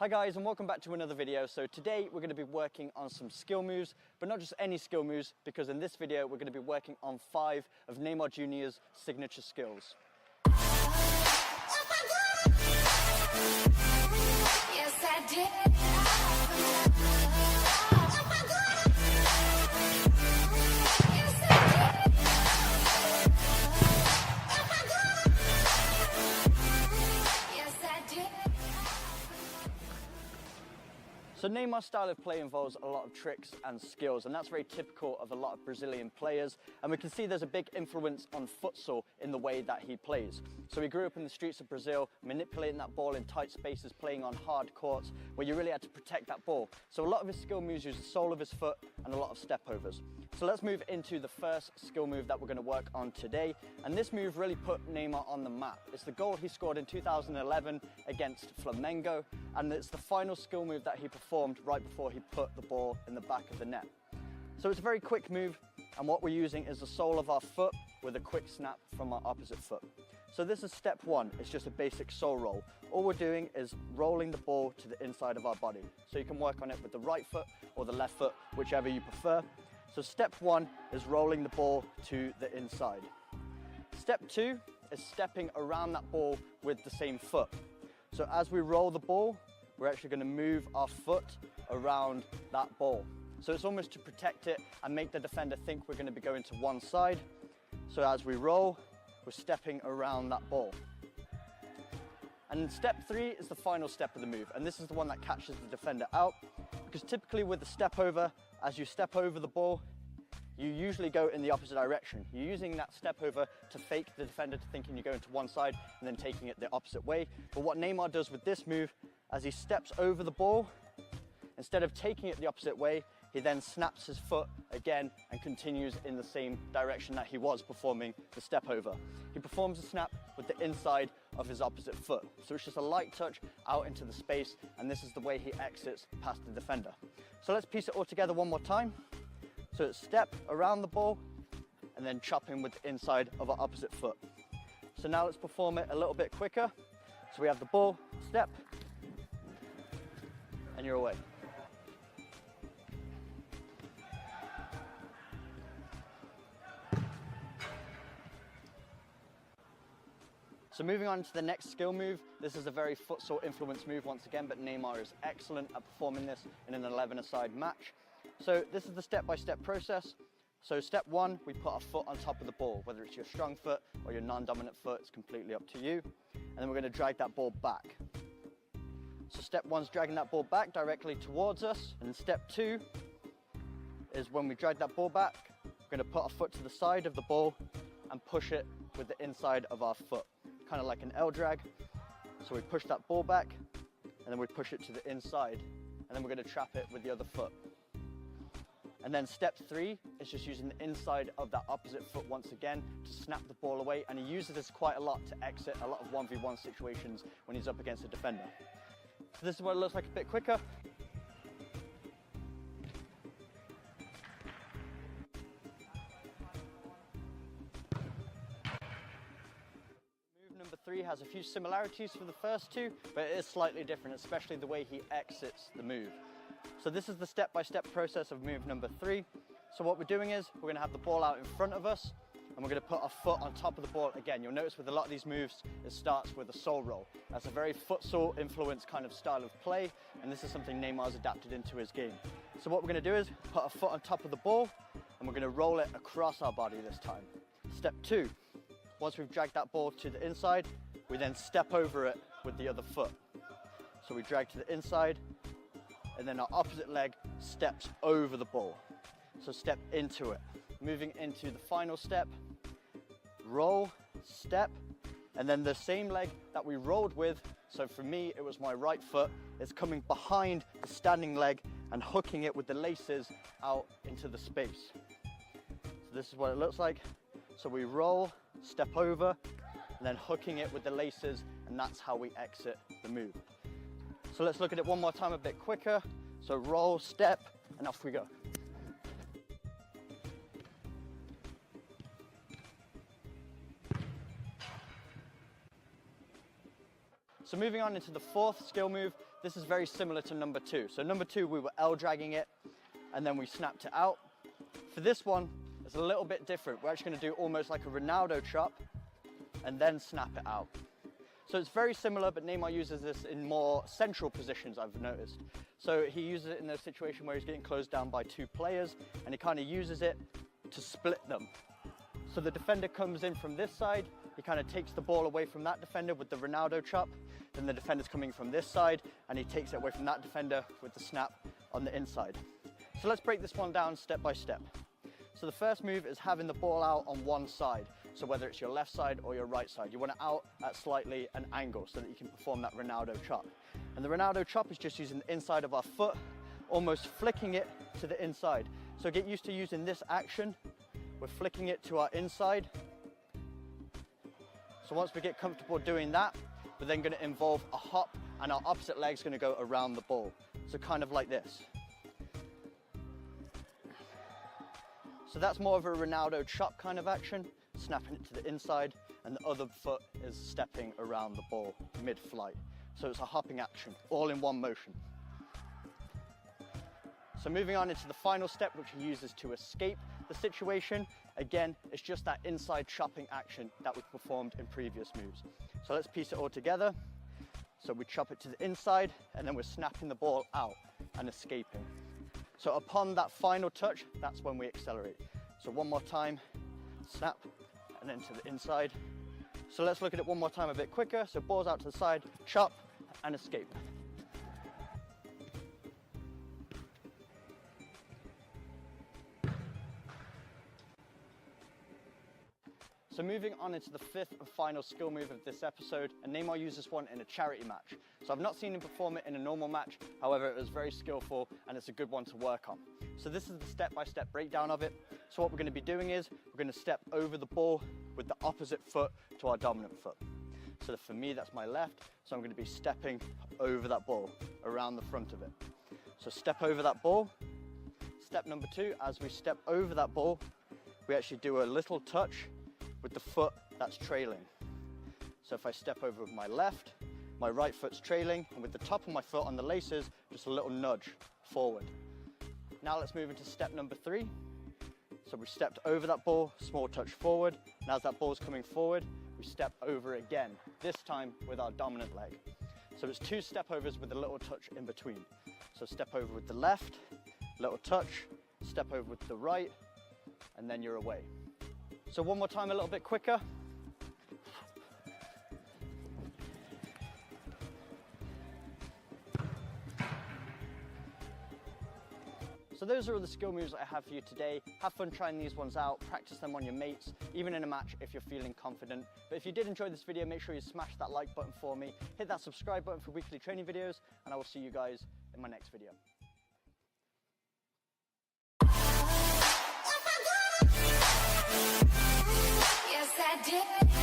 Hi guys, and welcome back to another video. So today we're going to be working on some skill moves, but not just any skill moves, because in this video we're going to be working on 5 of Neymar Jr.'s signature skills. Yes, I did. So Neymar's style of play involves a lot of tricks and skills, and that's very typical of a lot of Brazilian players. And we can see there's a big influence on futsal in the way that he plays. So he grew up in the streets of Brazil, manipulating that ball in tight spaces, playing on hard courts, where you really had to protect that ball. So a lot of his skill moves use the sole of his foot and a lot of step overs. So let's move into the first skill move that we're going to work on today. And this move really put Neymar on the map. It's the goal he scored in 2011 against Flamengo, and it's the final skill move that he performed right before he put the ball in the back of the net. So it's a very quick move, and what we're using is the sole of our foot with a quick snap from our opposite foot. So this is step one. It's just a basic sole roll. All we're doing is rolling the ball to the inside of our body. So you can work on it with the right foot or the left foot, whichever you prefer. So step one is rolling the ball to the inside. Step two is stepping around that ball with the same foot. So as we roll the ball, we're actually going to move our foot around that ball. So it's almost to protect it and make the defender think we're going to be going to one side. So as we roll, we're stepping around that ball. And step three is the final step of the move, and this is the one that catches the defender out, because typically with the step over, as you step over the ball, you usually go in the opposite direction. You're using that step over to fake the defender to thinking you're going to one side and then taking it the opposite way. But what Neymar does with this move, as he steps over the ball, instead of taking it the opposite way, he then snaps his foot again and continues in the same direction that he was performing the step over. He performs the snap with the inside of his opposite foot. So it's just a light touch out into the space, and this is the way he exits past the defender. So let's piece it all together one more time. So it's step around the ball and then chopping with the inside of our opposite foot. So now let's perform it a little bit quicker. So we have the ball, step, and you're away. So moving on to the next skill move, this is a very futsal influence move once again, but Neymar is excellent at performing this in an 11-a-side match. So this is the step-by-step process. So step one, we put our foot on top of the ball, whether it's your strong foot or your non-dominant foot, it's completely up to you. And then we're going to drag that ball back. So step one's dragging that ball back directly towards us. And step two is when we drag that ball back, we're going to put our foot to the side of the ball and push it with the inside of our foot, kind of like an L drag. So we push that ball back and then we push it to the inside, and then we're going to trap it with the other foot. And then step three is just using the inside of that opposite foot once again to snap the ball away, and he uses this quite a lot to exit a lot of 1v1 situations when he's up against a defender. So this is what it looks like a bit quicker. Move number three has a few similarities for the first two, but it is slightly different, especially the way he exits the move. So this is the step-by-step process of move number three. So what we're doing is we're going to have the ball out in front of us, and we're going to put our foot on top of the ball again. You'll notice with a lot of these moves, it starts with a sole roll. That's a very futsal influenced kind of style of play, and this is something Neymar's adapted into his game. So what we're going to do is put our foot on top of the ball, and we're going to roll it across our body this time. Step two, once we've dragged that ball to the inside, we then step over it with the other foot. So we drag to the inside, and then our opposite leg steps over the ball. So step into it. Moving into the final step, roll, step, and then the same leg that we rolled with, so for me it was my right foot, is coming behind the standing leg and hooking it with the laces out into the space. So this is what it looks like. So we roll, step over, and then hooking it with the laces, and that's how we exit the move. So let's look at it one more time a bit quicker. So roll, step, and off we go. So moving on into the fourth skill move, This is very similar to number 2. So number 2, we were L-dragging it, and then we snapped it out. For this one, it's a little bit different. We're actually gonna do almost like a Ronaldo chop, and then snap it out. So it's very similar, but Neymar uses this in more central positions, I've noticed. So he uses it in a situation where he's getting closed down by 2 players, and he kind of uses it to split them. So the defender comes in from this side, he kind of takes the ball away from that defender with the Ronaldo chop, then the defender's coming from this side, and he takes it away from that defender with the snap on the inside. So let's break this one down step by step. So the first move is having the ball out on one side. So whether it's your left side or your right side, you want it out at slightly an angle so that you can perform that Ronaldo chop. And the Ronaldo chop is just using the inside of our foot, almost flicking it to the inside. So get used to using this action. We're flicking it to our inside. So once we get comfortable doing that, we're then gonna involve a hop, and our opposite leg's gonna go around the ball. So kind of like this. So that's more of a Ronaldo chop kind of action, snapping it to the inside, and the other foot is stepping around the ball mid-flight. So it's a hopping action, all in one motion. So moving on into the final step, which he uses to escape the situation. Again, it's just that inside chopping action that was performed in previous moves. So let's piece it all together. So we chop it to the inside, and then we're snapping the ball out and escaping. So upon that final touch, that's when we accelerate. So one more time, snap, and then to the inside. So let's look at it one more time a bit quicker. So balls out to the side, chop, and escape. So moving on into the 5th and final skill move of this episode, and Neymar used this one in a charity match. So I've not seen him perform it in a normal match, however it was very skillful and it's a good one to work on. So this is the step-by-step breakdown of it. So what we're going to be doing is, we're going to step over the ball with the opposite foot to our dominant foot. So for me, that's my left, so I'm going to be stepping over that ball, around the front of it. So step over that ball. Step number 2, as we step over that ball, we actually do a little touch with the foot that's trailing. So if I step over with my left, my right foot's trailing, and with the top of my foot on the laces, just a little nudge forward. Now let's move into step number 3. So we stepped over that ball, small touch forward, and as that ball's coming forward, we step over again, this time with our dominant leg. So it's 2 step overs with a little touch in between. So step over with the left, little touch, step over with the right, and then you're away. So one more time, a little bit quicker. So those are all the skill moves I have for you today. Have fun trying these ones out, practice them on your mates, even in a match if you're feeling confident. But if you did enjoy this video, make sure you smash that like button for me, hit that subscribe button for weekly training videos, and I will see you guys in my next video. Yes, I did.